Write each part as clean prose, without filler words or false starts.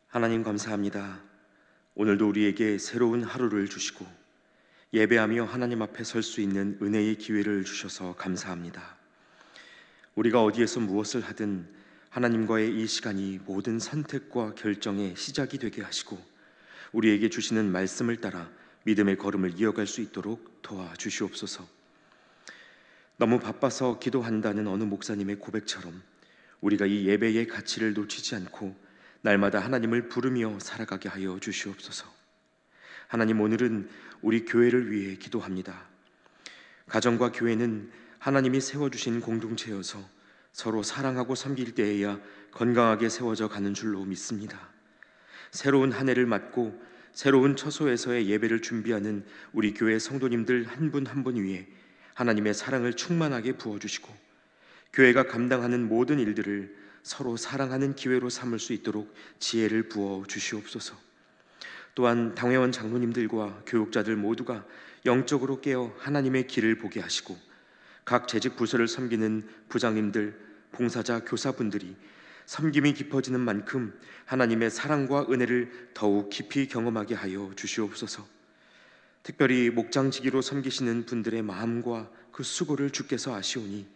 하나님 감사합니다. 오늘도 우리에게 새로운 하루를 주시고 예배하며 하나님 앞에 설 수 있는 은혜의 기회를 주셔서 감사합니다. 우리가 어디에서 무엇을 하든 하나님과의 이 시간이 모든 선택과 결정의 시작이 되게 하시고 우리에게 주시는 말씀을 따라 믿음의 걸음을 이어갈 수 있도록 도와주시옵소서. 너무 바빠서 기도한다는 어느 목사님의 고백처럼 우리가 이 예배의 가치를 놓치지 않고 날마다 하나님을 부르며 살아가게 하여 주시옵소서. 하나님, 오늘은 우리 교회를 위해 기도합니다. 가정과 교회는 하나님이 세워주신 공동체여서 서로 사랑하고 섬길 때에야 건강하게 세워져 가는 줄로 믿습니다. 새로운 한 해를 맞고 새로운 처소에서의 예배를 준비하는 우리 교회 성도님들 한 분 한 분 위에 하나님의 사랑을 충만하게 부어주시고 교회가 감당하는 모든 일들을 서로 사랑하는 기회로 삼을 수 있도록 지혜를 부어 주시옵소서. 또한 당회원 장로님들과 교육자들 모두가 영적으로 깨어 하나님의 길을 보게 하시고 각 재직 부서를 섬기는 부장님들, 봉사자, 교사분들이 섬김이 깊어지는 만큼 하나님의 사랑과 은혜를 더욱 깊이 경험하게 하여 주시옵소서. 특별히 목장지기로 섬기시는 분들의 마음과 그 수고를 주께서 아시오니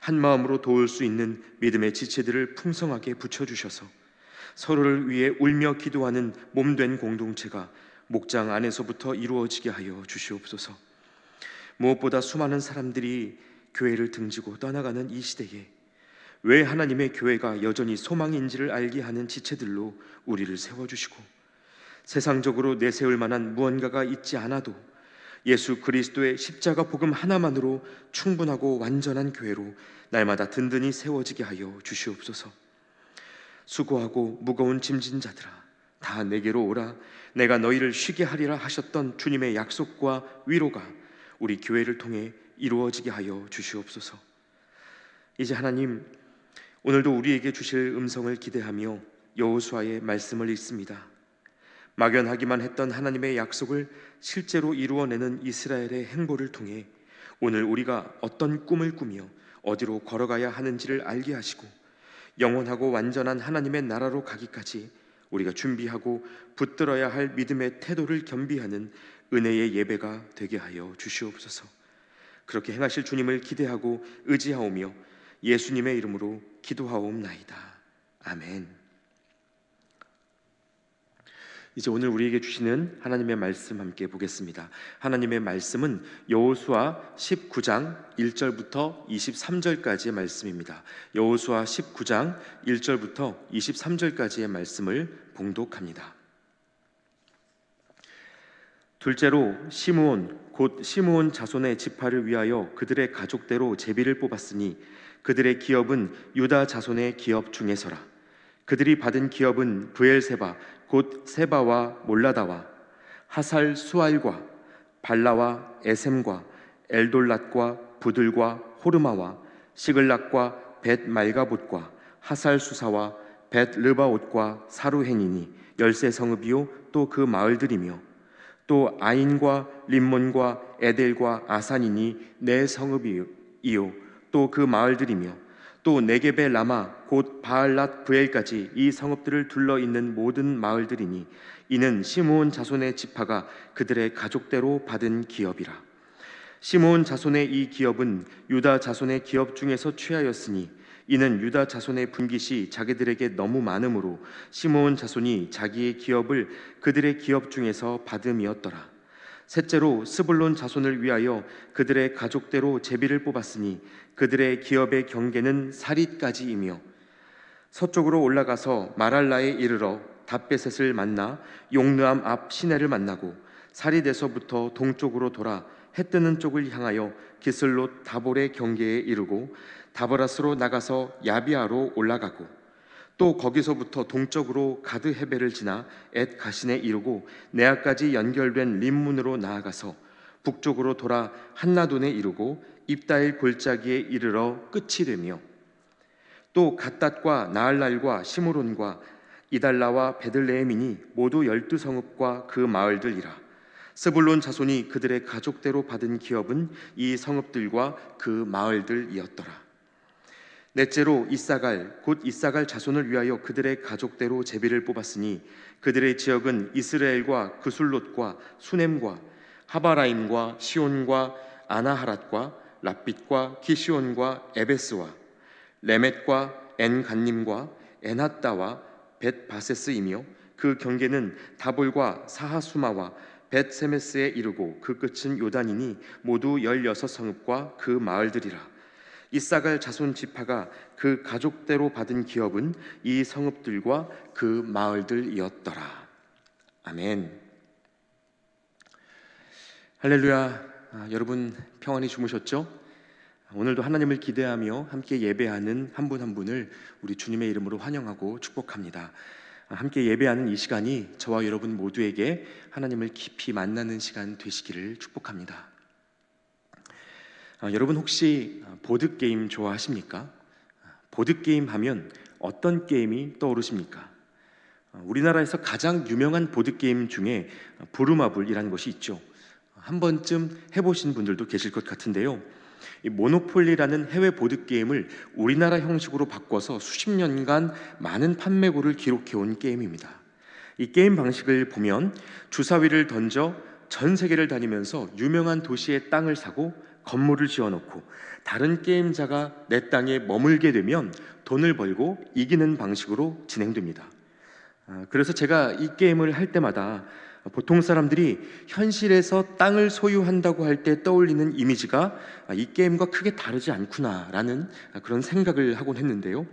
한 마음으로 도울 수 있는 믿음의 지체들을 풍성하게 붙여주셔서 서로를 위해 울며 기도하는 몸된 공동체가 목장 안에서부터 이루어지게 하여 주시옵소서. 무엇보다 수많은 사람들이 교회를 등지고 떠나가는 이 시대에 왜 하나님의 교회가 여전히 소망인지를 알게 하는 지체들로 우리를 세워주시고 세상적으로 내세울 만한 무언가가 있지 않아도 예수 그리스도의 십자가 복음 하나만으로 충분하고 완전한 교회로 날마다 든든히 세워지게 하여 주시옵소서. 수고하고 무거운 짐진 자들아, 다 내게로 오라. 내가 너희를 쉬게 하리라 하셨던 주님의 약속과 위로가 우리 교회를 통해 이루어지게 하여 주시옵소서. 이제 하나님, 오늘도 우리에게 주실 음성을 기대하며 여호수아의 말씀을 읽습니다. 막연하기만 했던 하나님의 약속을 실제로 이루어내는 이스라엘의 행보를 통해 오늘 우리가 어떤 꿈을 꾸며 어디로 걸어가야 하는지를 알게 하시고 영원하고 완전한 하나님의 나라로 가기까지 우리가 준비하고 붙들어야 할 믿음의 태도를 겸비하는 은혜의 예배가 되게 하여 주시옵소서. 그렇게 행하실 주님을 기대하고 의지하오며 예수님의 이름으로 기도하옵나이다. 아멘. 이제 오늘 우리에게 주시는 하나님의 말씀 함께 보겠습니다. 하나님의 말씀은 여호수아 19장 1절부터 23절까지의 말씀입니다. 여호수아 19장 1절부터 23절까지의 말씀을 봉독합니다. 둘째로 시므온 곧 시므온 자손의 지파를 위하여 그들의 가족대로 제비를 뽑았으니 그들의 기업은 유다 자손의 기업 중에서라. 그들이 받은 기업은 브엘세바 곧 세바와 몰라다와 하살 수알과 발라와 에셈과 엘돌랏과 부들과 호르마와 시글락과 벳 말가봇과 하살 수사와 벳 르바옷과 사루헨이니 13성읍이요 또 그 마을들이며 또 아인과 림몬과 에델과 아산이니 4성읍이요 또 그 마을들이며 또 네겝의 라마 곧 바알랏 브엘까지 이 성읍들을 둘러 있는 모든 마을들이니 이는 시므온 자손의 지파가 그들의 가족대로 받은 기업이라. 시므온 자손의 이 기업은 유다 자손의 기업 중에서 취하였으니 이는 유다 자손의 분깃이 자기들에게 너무 많으므로 시므온 자손이 자기의 기업을 그들의 기업 중에서 받음이었더라. 셋째로 스불론 자손을 위하여 그들의 가족대로 제비를 뽑았으니 그들의 기업의 경계는 사릿까지이며 서쪽으로 올라가서 마랄라에 이르러 답베셋을 만나 용르암 앞 시내를 만나고 사릿에서부터 동쪽으로 돌아 해 뜨는 쪽을 향하여 기슬롯 다볼의 경계에 이르고 다보라스로 나가서 야비아로 올라가고 또 거기서부터 동쪽으로 가드 헤벨을 지나 엣 가신에 이르고 네아까지 연결된 림문으로 나아가서 북쪽으로 돌아 한나돈에 이르고 입다일 골짜기에 이르러 끝이 되며 또 갓닷과 나알랄과 시므론과 이달라와 베들레헴이니 모두 12성읍과 그 마을들이라. 스불론 자손이 그들의 가족대로 받은 기업은 이 성읍들과 그 마을들이었더라. 넷째로 이사갈 곧 이사갈 자손을 위하여 그들의 가족대로 제비를 뽑았으니 그들의 지역은 이스라엘과 그술롯과 수넴과 하바라임과 시온과 아나하랏과 랍빗과 기시온과 에베스와 레멧과 엔간님과 엔하따와 벳바세스이며 그 경계는 다볼과 사하수마와 벳세메스에 이르고 그 끝은 요단이니 모두 16성읍과 그 마을들이라. 이사갈 자손 지파가 그 가족대로 받은 기업은 이 성읍들과 그 마을들이었더라. 아멘. 할렐루야. 여러분 평안히 주무셨죠? 오늘도 하나님을 기대하며 함께 예배하는 한 분 한 분을 우리 주님의 이름으로 환영하고 축복합니다. 함께 예배하는 이 시간이 저와 여러분 모두에게 하나님을 깊이 만나는 시간 되시기를 축복합니다. 여러분 혹시 보드게임 좋아하십니까? 보드게임 하면 어떤 게임이 떠오르십니까? 우리나라에서 가장 유명한 보드게임 중에 부루마블이라는 것이 있죠. 한 번쯤 해보신 분들도 계실 것 같은데요. 이 모노폴리라는 해외 보드게임을 우리나라 형식으로 바꿔서 수십 년간 많은 판매고를 기록해온 게임입니다. 이 게임 방식을 보면 주사위를 던져 전 세계를 다니면서 유명한 도시의 땅을 사고 건물을 지어놓고 다른 게임자가 내 땅에 머물게 되면 돈을 벌고 이기는 방식으로 진행됩니다. 그래서 제가 이 게임을 할 때마다 보통 사람들이 현실에서 땅을 소유한다고 할 때 떠올리는 이미지가 이 게임과 크게 다르지 않구나라는 그런 생각을 하곤 했는데요.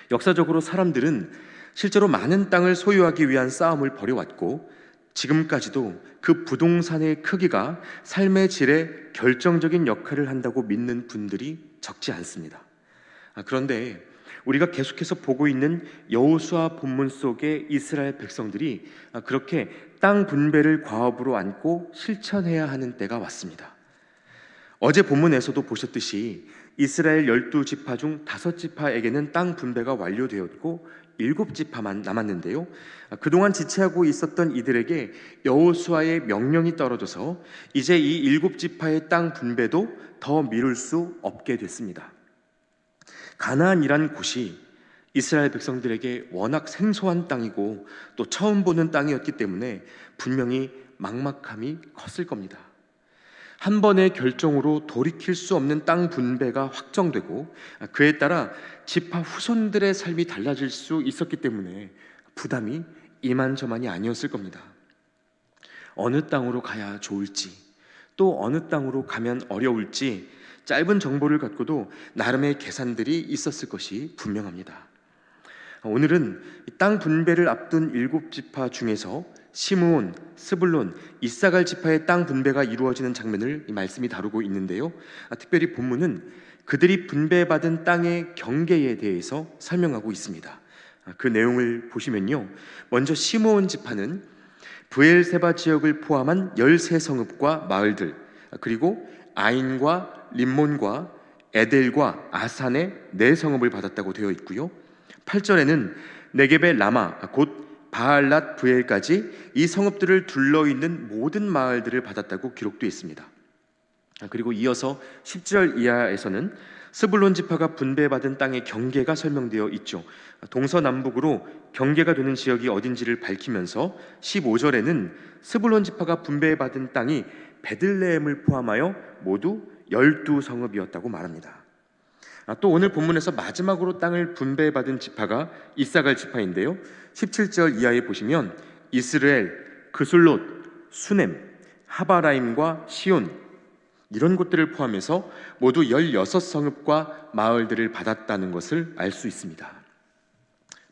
역사적으로 사람들은 실제로 많은 땅을 소유하기 위한 싸움을 벌여왔고 지금까지도 그 부동산의 크기가 삶의 질에 결정적인 역할을 한다고 믿는 분들이 적지 않습니다. 그런데 우리가 계속해서 보고 있는 여호수아 본문 속의 이스라엘 백성들이 그렇게 땅 분배를 과업으로 안고 실천해야 하는 때가 왔습니다. 어제 본문에서도 보셨듯이 이스라엘 12지파 중 5지파에게는 땅 분배가 완료되었고 7지파만 남았는데요. 그동안 지체하고 있었던 이들에게 여호수아의 명령이 떨어져서 이제 이 7지파의 땅 분배도 더 미룰 수 없게 됐습니다. 가나안이란 곳이 이스라엘 백성들에게 워낙 생소한 땅이고 또 처음 보는 땅이었기 때문에 분명히 막막함이 컸을 겁니다. 한 번의 결정으로 돌이킬 수 없는 땅 분배가 확정되고 그에 따라 지파 후손들의 삶이 달라질 수 있었기 때문에 부담이 이만저만이 아니었을 겁니다. 어느 땅으로 가야 좋을지 또 어느 땅으로 가면 어려울지 짧은 정보를 갖고도 나름의 계산들이 있었을 것이 분명합니다. 오늘은 땅 분배를 앞둔 7지파 중에서 시므온, 스불론, 이사갈 지파의 땅 분배가 이루어지는 장면을 이 말씀이 다루고 있는데요. 특별히 본문은 그들이 분배받은 땅의 경계에 대해서 설명하고 있습니다. 그 내용을 보시면요. 먼저 시므온 지파는 브엘세바 지역을 포함한 13성읍과 마을들, 그리고 아인과 림몬과 에델과 아산의 4성읍을 받았다고 되어 있고요. 8절에는 네겝의 라마 곧 바알랏 브엘까지 이 성읍들을 둘러있는 모든 마을들을 받았다고 기록되어 있습니다. 그리고 이어서 10절 이하에서는 스불론 지파가 분배받은 땅의 경계가 설명되어 있죠. 동서남북으로 경계가 되는 지역이 어딘지를 밝히면서 15절에는 스불론 지파가 분배받은 땅이 베들레헴을 포함하여 모두 12성읍이었다고 말합니다. 또 오늘 본문에서 마지막으로 땅을 분배받은 지파가 이사갈 지파인데요. 17절 이하에 보시면 이스라엘, 그술롯, 수넴, 하바라임과 시온 이런 곳들을 포함해서 모두 16성읍과 마을들을 받았다는 것을 알 수 있습니다.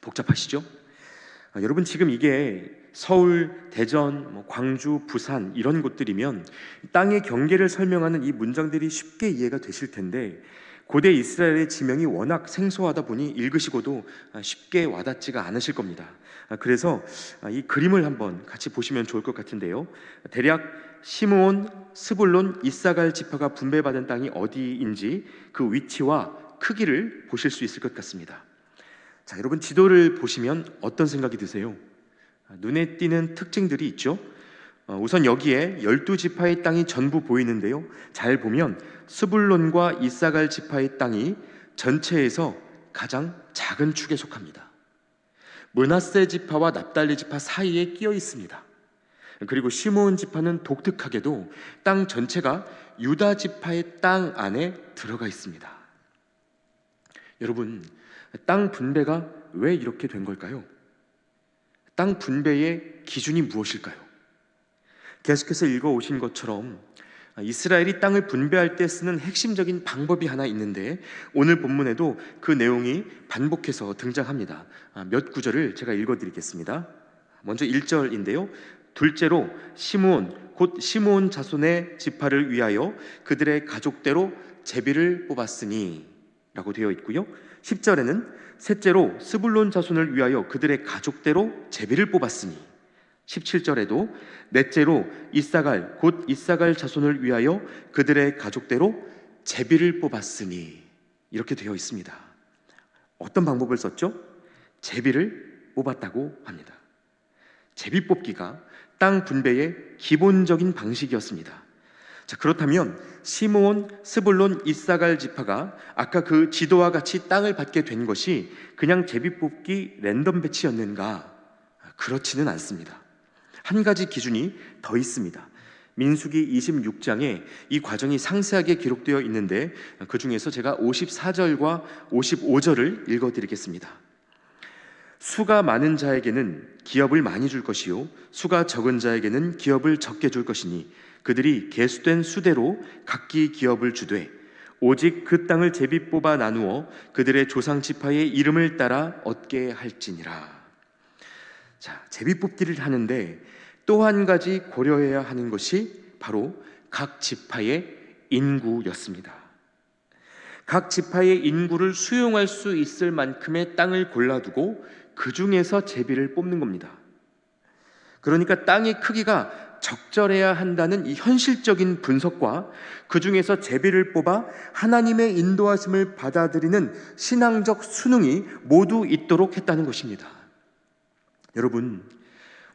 복잡하시죠? 여러분 지금 이게 서울, 대전, 광주, 부산 이런 곳들이면 땅의 경계를 설명하는 이 문장들이 쉽게 이해가 되실 텐데 고대 이스라엘의 지명이 워낙 생소하다 보니 읽으시고도 쉽게 와닿지가 않으실 겁니다. 그래서 이 그림을 한번 같이 보시면 좋을 것 같은데요. 대략 시므온, 스불론, 이사갈 지파가 분배받은 땅이 어디인지 그 위치와 크기를 보실 수 있을 것 같습니다. 자, 여러분 지도를 보시면 어떤 생각이 드세요? 눈에 띄는 특징들이 있죠. 우선 여기에 12지파의 땅이 전부 보이는데요, 잘 보면 스불론과 이사갈 지파의 땅이 전체에서 가장 작은 축에 속합니다. 므낫세 지파와 납달리 지파 사이에 끼어 있습니다. 그리고 시므온 지파는 독특하게도 땅 전체가 유다 지파의 땅 안에 들어가 있습니다. 여러분, 땅 분배가 왜 이렇게 된 걸까요? 땅 분배의 기준이 무엇일까요? 계속해서 읽어오신 것처럼 이스라엘이 땅을 분배할 때 쓰는 핵심적인 방법이 하나 있는데, 오늘 본문에도 그 내용이 반복해서 등장합니다. 몇 구절을 제가 읽어드리겠습니다. 먼저 1절인데요, 둘째로 시므온 곧 시므온 자손의 지파를 위하여 그들의 가족대로 제비를 뽑았으니 라고 되어 있고요, 10절에는 셋째로 스불론 자손을 위하여 그들의 가족대로 제비를 뽑았으니, 17절에도 넷째로 이사갈 곧 이사갈 자손을 위하여 그들의 가족대로 제비를 뽑았으니 이렇게 되어 있습니다. 어떤 방법을 썼죠? 제비를 뽑았다고 합니다. 제비 뽑기가 땅 분배의 기본적인 방식이었습니다. 자, 그렇다면 시므온, 스불론, 이사갈 지파가 아까 그 지도와 같이 땅을 받게 된 것이 그냥 제비 뽑기 랜덤 배치였는가? 그렇지는 않습니다. 한 가지 기준이 더 있습니다. 민수기 26장에 이 과정이 상세하게 기록되어 있는데, 그 중에서 제가 54절과 55절을 읽어드리겠습니다. 수가 많은 자에게는 기업을 많이 줄 것이요 수가 적은 자에게는 기업을 적게 줄 것이니 그들이 계수된 수대로 각기 기업을 주되 오직 그 땅을 제비 뽑아 나누어 그들의 조상 지파의 이름을 따라 얻게 할지니라. 자, 제비 뽑기를 하는데 또 한 가지 고려해야 하는 것이 바로 각 지파의 인구였습니다. 각 지파의 인구를 수용할 수 있을 만큼의 땅을 골라두고 그 중에서 제비를 뽑는 겁니다. 그러니까 땅의 크기가 적절해야 한다는 이 현실적인 분석과 그 중에서 제비를 뽑아 하나님의 인도하심을 받아들이는 신앙적 수능이 모두 있도록 했다는 것입니다. 여러분,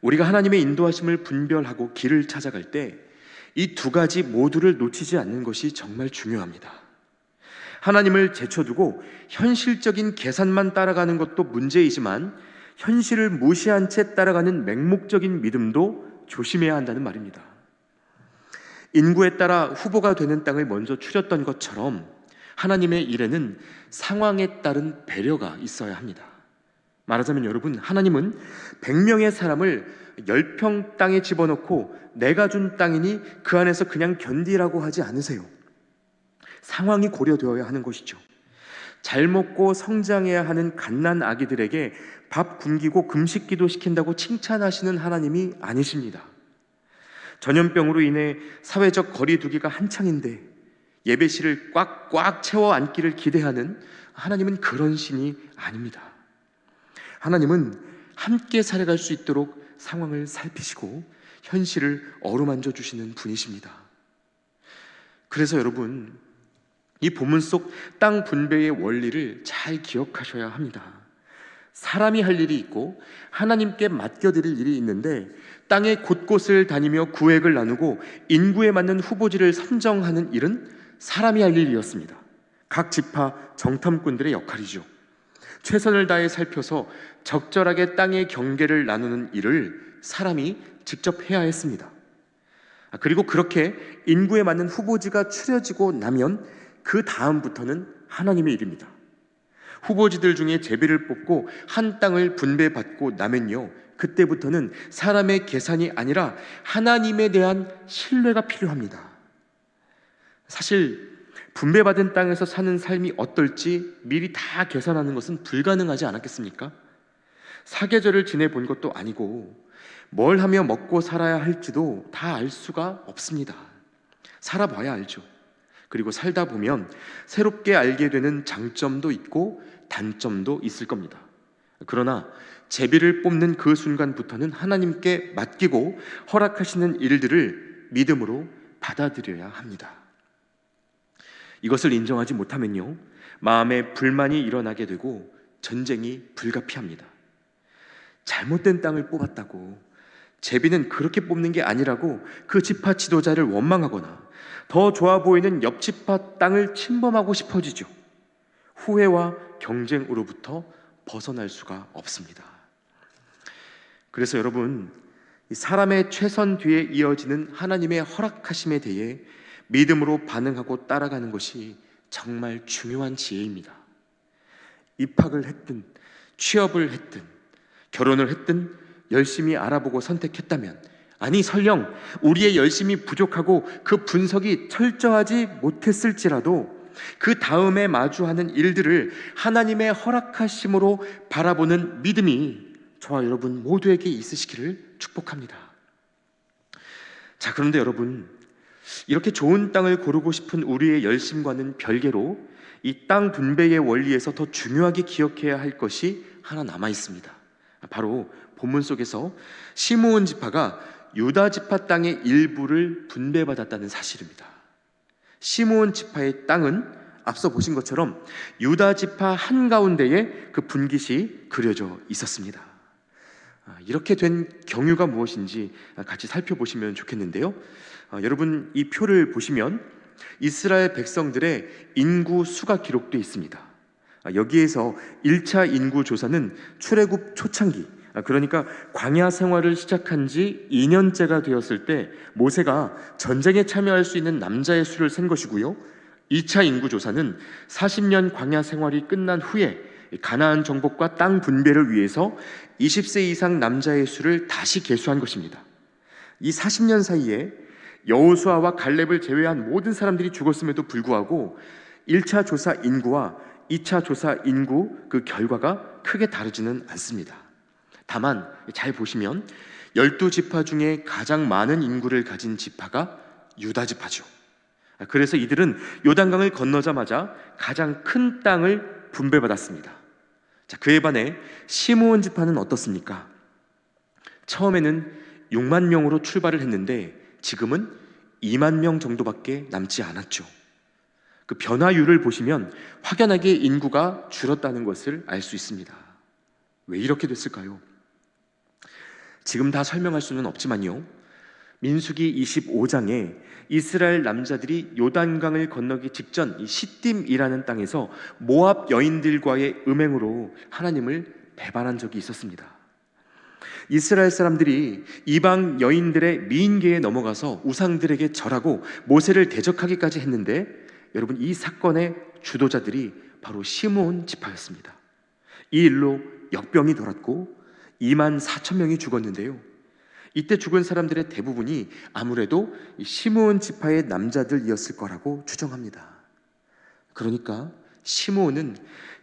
우리가 하나님의 인도하심을 분별하고 길을 찾아갈 때 이 두 가지 모두를 놓치지 않는 것이 정말 중요합니다. 하나님을 제쳐두고 현실적인 계산만 따라가는 것도 문제이지만 현실을 무시한 채 따라가는 맹목적인 믿음도 조심해야 한다는 말입니다. 인구에 따라 후보가 되는 땅을 먼저 추렸던 것처럼 하나님의 일에는 상황에 따른 배려가 있어야 합니다. 말하자면 여러분, 하나님은 100명의 사람을 10평 땅에 집어넣고 내가 준 땅이니 그 안에서 그냥 견디라고 하지 않으세요. 상황이 고려되어야 하는 것이죠. 잘 먹고 성장해야 하는 갓난 아기들에게 밥 굶기고 금식기도 시킨다고 칭찬하시는 하나님이 아니십니다. 전염병으로 인해 사회적 거리두기가 한창인데 예배실을 꽉꽉 채워 앉기를 기대하는 하나님은 그런 신이 아닙니다. 하나님은 함께 살아갈 수 있도록 상황을 살피시고 현실을 어루만져 주시는 분이십니다. 그래서 여러분, 이 본문 속 땅 분배의 원리를 잘 기억하셔야 합니다. 사람이 할 일이 있고 하나님께 맡겨드릴 일이 있는데, 땅의 곳곳을 다니며 구획을 나누고 인구에 맞는 후보지를 선정하는 일은 사람이 할 일이었습니다. 각 지파 정탐꾼들의 역할이죠. 최선을 다해 살펴서 적절하게 땅의 경계를 나누는 일을 사람이 직접 해야 했습니다. 그리고 그렇게 인구에 맞는 후보지가 추려지고 나면 그 다음부터는 하나님의 일입니다. 후보지들 중에 제비를 뽑고 한 땅을 분배받고 나면요, 그때부터는 사람의 계산이 아니라 하나님에 대한 신뢰가 필요합니다. 사실 분배받은 땅에서 사는 삶이 어떨지 미리 다 계산하는 것은 불가능하지 않았겠습니까? 사계절을 지내본 것도 아니고 뭘 하며 먹고 살아야 할지도 다 알 수가 없습니다. 살아봐야 알죠. 그리고 살다 보면 새롭게 알게 되는 장점도 있고 단점도 있을 겁니다. 그러나 제비를 뽑는 그 순간부터는 하나님께 맡기고 허락하시는 일들을 믿음으로 받아들여야 합니다. 이것을 인정하지 못하면요, 마음에 불만이 일어나게 되고 전쟁이 불가피합니다. 잘못된 땅을 뽑았다고 제비는 그렇게 뽑는 게 아니라고 그 지파 지도자를 원망하거나 더 좋아 보이는 옆 지파 땅을 침범하고 싶어지죠. 후회와 경쟁으로부터 벗어날 수가 없습니다. 그래서 여러분, 사람의 최선 뒤에 이어지는 하나님의 허락하심에 대해 믿음으로 반응하고 따라가는 것이 정말 중요한 지혜입니다. 입학을 했든 취업을 했든 결혼을 했든 열심히 알아보고 선택했다면, 아니 설령 우리의 열심이 부족하고 그 분석이 철저하지 못했을지라도 그 다음에 마주하는 일들을 하나님의 허락하심으로 바라보는 믿음이 저와 여러분 모두에게 있으시기를 축복합니다. 자, 그런데 여러분, 이렇게 좋은 땅을 고르고 싶은 우리의 열심과는 별개로 이 땅 분배의 원리에서 더 중요하게 기억해야 할 것이 하나 남아 있습니다. 바로 본문 속에서 시므온 지파가 유다 지파 땅의 일부를 분배받았다는 사실입니다. 시므온 지파의 땅은 앞서 보신 것처럼 유다 지파 한가운데에 그 분깃이 그려져 있었습니다. 이렇게 된 경유가 무엇인지 같이 살펴보시면 좋겠는데요. 여러분, 이 표를 보시면 이스라엘 백성들의 인구 수가 기록되어 있습니다. 여기에서 1차 인구 조사는 출애굽 초창기, 그러니까 광야 생활을 시작한 지 2년째가 되었을 때 모세가 전쟁에 참여할 수 있는 남자의 수를 센 것이고요. 2차 인구 조사는 40년 광야 생활이 끝난 후에 가나안 정복과 땅 분배를 위해서 20세 이상 남자의 수를 다시 계수한 것입니다. 이 40년 사이에 여호수아와 갈렙을 제외한 모든 사람들이 죽었음에도 불구하고 1차 조사 인구와 2차 조사 인구 그 결과가 크게 다르지는 않습니다. 다만 잘 보시면 12지파 중에 가장 많은 인구를 가진 지파가 유다 지파죠. 그래서 이들은 요단강을 건너자마자 가장 큰 땅을 분배받았습니다. 자, 그에 반해 시므온 지파는 어떻습니까? 처음에는 6만 명으로 출발을 했는데 지금은 2만 명 정도밖에 남지 않았죠. 그 변화율을 보시면 확연하게 인구가 줄었다는 것을 알 수 있습니다. 왜 이렇게 됐을까요? 지금 다 설명할 수는 없지만요, 민수기 25장에 이스라엘 남자들이 요단강을 건너기 직전 이 시딤이라는 땅에서 모압 여인들과의 음행으로 하나님을 배반한 적이 있었습니다. 이스라엘 사람들이 이방 여인들의 미인계에 넘어가서 우상들에게 절하고 모세를 대적하기까지 했는데, 여러분, 이 사건의 주도자들이 바로 시므온 지파였습니다. 이 일로 역병이 돌았고 2만 4천 명이 죽었는데요, 이때 죽은 사람들의 대부분이 아무래도 시므온 지파의 남자들이었을 거라고 추정합니다. 그러니까 시므온은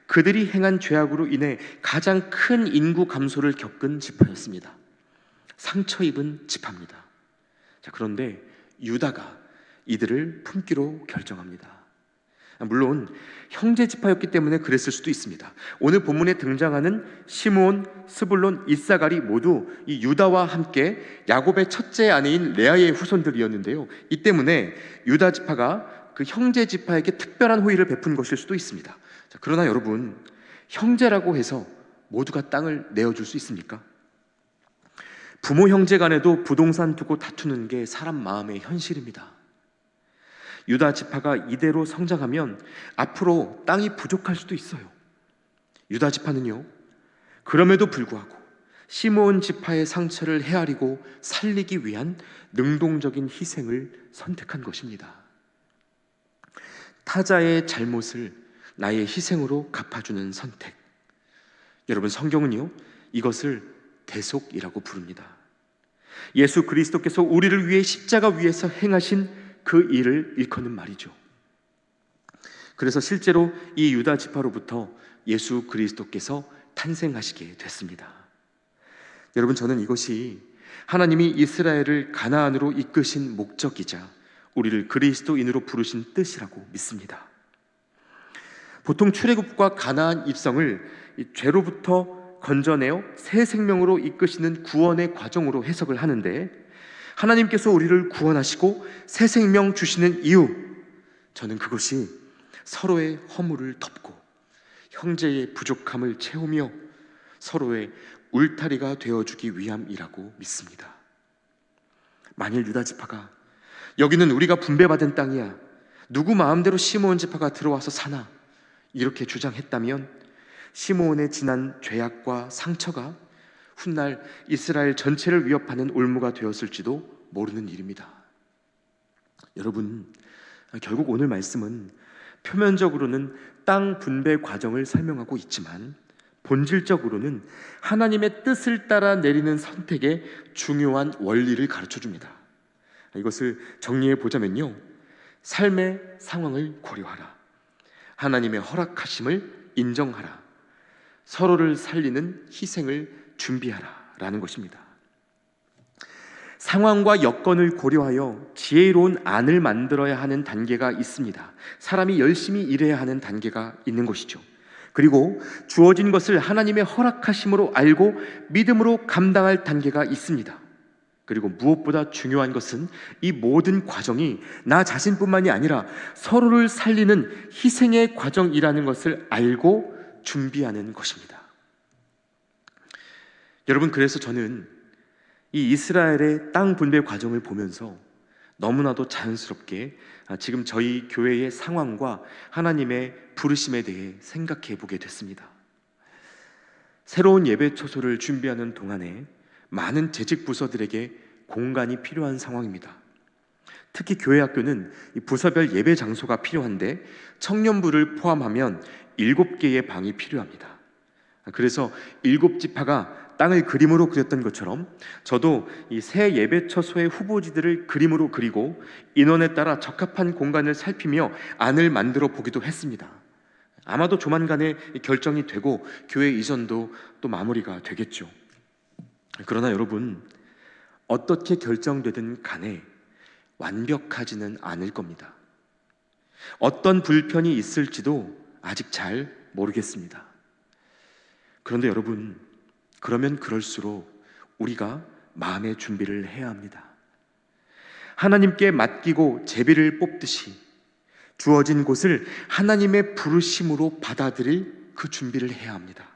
그들이 행한 죄악으로 인해 가장 큰 인구 감소를 겪은 지파였습니다. 상처 입은 지파입니다. 자, 그런데 유다가 이들을 품기로 결정합니다. 물론 형제 지파였기 때문에 그랬을 수도 있습니다. 오늘 본문에 등장하는 시므온, 스불론, 이사갈이 모두 이 유다와 함께 야곱의 첫째 아내인 레아의 후손들이었는데요, 이 때문에 유다 지파가 그 형제 지파에게 특별한 호의를 베푼 것일 수도 있습니다. 자, 그러나 여러분, 형제라고 해서 모두가 땅을 내어줄 수 있습니까? 부모 형제 간에도 부동산 두고 다투는 게 사람 마음의 현실입니다. 유다 지파가 이대로 성장하면 앞으로 땅이 부족할 수도 있어요. 유다 지파는요, 그럼에도 불구하고 시므온 지파의 상처를 헤아리고 살리기 위한 능동적인 희생을 선택한 것입니다. 타자의 잘못을 나의 희생으로 갚아주는 선택. 여러분, 성경은요, 이것을 대속이라고 부릅니다. 예수 그리스도께서 우리를 위해 십자가 위에서 행하신 그 일을 일컫는 말이죠. 그래서 실제로 이 유다 지파로부터 예수 그리스도께서 탄생하시게 됐습니다. 여러분, 저는 이것이 하나님이 이스라엘을 가나안으로 이끄신 목적이자 우리를 그리스도인으로 부르신 뜻이라고 믿습니다. 보통 출애굽과 가나안 입성을 죄로부터 건져내어 새 생명으로 이끄시는 구원의 과정으로 해석을 하는데, 하나님께서 우리를 구원하시고 새 생명 주시는 이유, 저는 그것이 서로의 허물을 덮고 형제의 부족함을 채우며 서로의 울타리가 되어주기 위함이라고 믿습니다. 만일 유다 지파가 여기는 우리가 분배받은 땅이야, 누구 마음대로 시므온 지파가 들어와서 사나, 이렇게 주장했다면 시므온의 지난 죄악과 상처가 훗날 이스라엘 전체를 위협하는 올무가 되었을지도 모르는 일입니다. 여러분, 결국 오늘 말씀은 표면적으로는 땅 분배 과정을 설명하고 있지만 본질적으로는 하나님의 뜻을 따라 내리는 선택의 중요한 원리를 가르쳐 줍니다. 이것을 정리해 보자면요, 삶의 상황을 고려하라, 하나님의 허락하심을 인정하라, 서로를 살리는 희생을 준비하라 라는 것입니다. 상황과 여건을 고려하여 지혜로운 안을 만들어야 하는 단계가 있습니다. 사람이 열심히 일해야 하는 단계가 있는 것이죠. 그리고 주어진 것을 하나님의 허락하심으로 알고 믿음으로 감당할 단계가 있습니다. 그리고 무엇보다 중요한 것은 이 모든 과정이 나 자신뿐만이 아니라 서로를 살리는 희생의 과정이라는 것을 알고 준비하는 것입니다. 여러분, 그래서 저는 이 이스라엘의 땅 분배 과정을 보면서 너무나도 자연스럽게 지금 저희 교회의 상황과 하나님의 부르심에 대해 생각해 보게 됐습니다. 새로운 예배 초소를 준비하는 동안에 많은 재직 부서들에게 공간이 필요한 상황입니다. 특히 교회 학교는 이 부서별 예배 장소가 필요한데 청년부를 포함하면 7개의 방이 필요합니다. 그래서 7지파가 땅을 그림으로 그렸던 것처럼 저도 이 새 예배처소의 후보지들을 그림으로 그리고 인원에 따라 적합한 공간을 살피며 안을 만들어 보기도 했습니다. 아마도 조만간에 결정이 되고 교회 이전도 또 마무리가 되겠죠. 그러나 여러분, 어떻게 결정되든 간에 완벽하지는 않을 겁니다. 어떤 불편이 있을지도 아직 잘 모르겠습니다. 그런데 여러분, 그러면 그럴수록 우리가 마음의 준비를 해야 합니다. 하나님께 맡기고 제비를 뽑듯이 주어진 곳을 하나님의 부르심으로 받아들일 그 준비를 해야 합니다.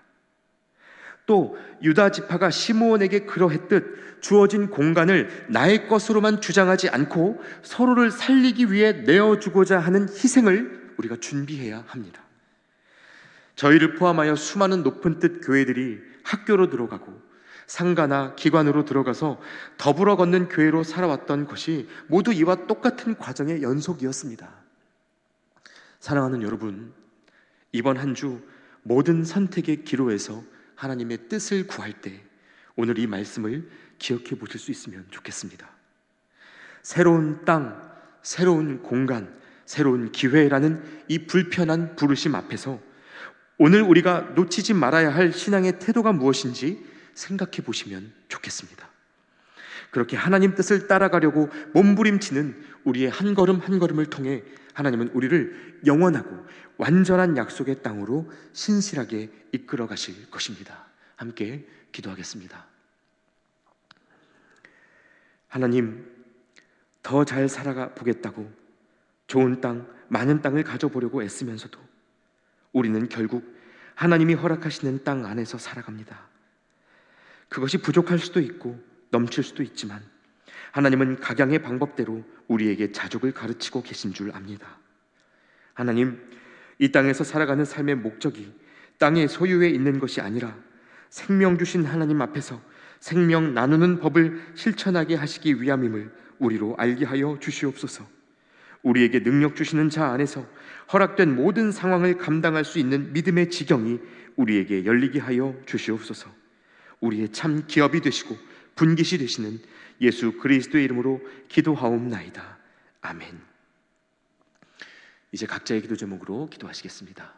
또 유다 지파가 시므온에게 그러했듯 주어진 공간을 나의 것으로만 주장하지 않고 서로를 살리기 위해 내어주고자 하는 희생을 우리가 준비해야 합니다. 저희를 포함하여 수많은 높은 뜻 교회들이 학교로 들어가고 상가나 기관으로 들어가서 더불어 걷는 교회로 살아왔던 것이 모두 이와 똑같은 과정의 연속이었습니다. 사랑하는 여러분, 이번 한 주 모든 선택의 기로에서 하나님의 뜻을 구할 때 오늘 이 말씀을 기억해 보실 수 있으면 좋겠습니다. 새로운 땅, 새로운 공간, 새로운 기회라는 이 불편한 부르심 앞에서 오늘 우리가 놓치지 말아야 할 신앙의 태도가 무엇인지 생각해 보시면 좋겠습니다. 그렇게 하나님 뜻을 따라가려고 몸부림치는 우리의 한 걸음 한 걸음을 통해 하나님은 우리를 영원하고 완전한 약속의 땅으로 신실하게 이끌어 가실 것입니다. 함께 기도하겠습니다. 하나님, 더 잘 살아가 보겠다고 좋은 땅, 많은 땅을 가져보려고 애쓰면서도 우리는 결국 하나님이 허락하시는 땅 안에서 살아갑니다. 그것이 부족할 수도 있고 넘칠 수도 있지만 하나님은 각양의 방법대로 우리에게 자족을 가르치고 계신 줄 압니다. 하나님, 이 땅에서 살아가는 삶의 목적이 땅의 소유에 있는 것이 아니라 생명 주신 하나님 앞에서 생명 나누는 법을 실천하게 하시기 위함임을 우리로 알게 하여 주시옵소서. 우리에게 능력 주시는 자 안에서 허락된 모든 상황을 감당할 수 있는 믿음의 지경이 우리에게 열리게 하여 주시옵소서. 우리의 참 기업이 되시고 분깃이 되시는 예수 그리스도의 이름으로 기도하옵나이다. 아멘. 이제 각자의 기도 제목으로 기도하시겠습니다.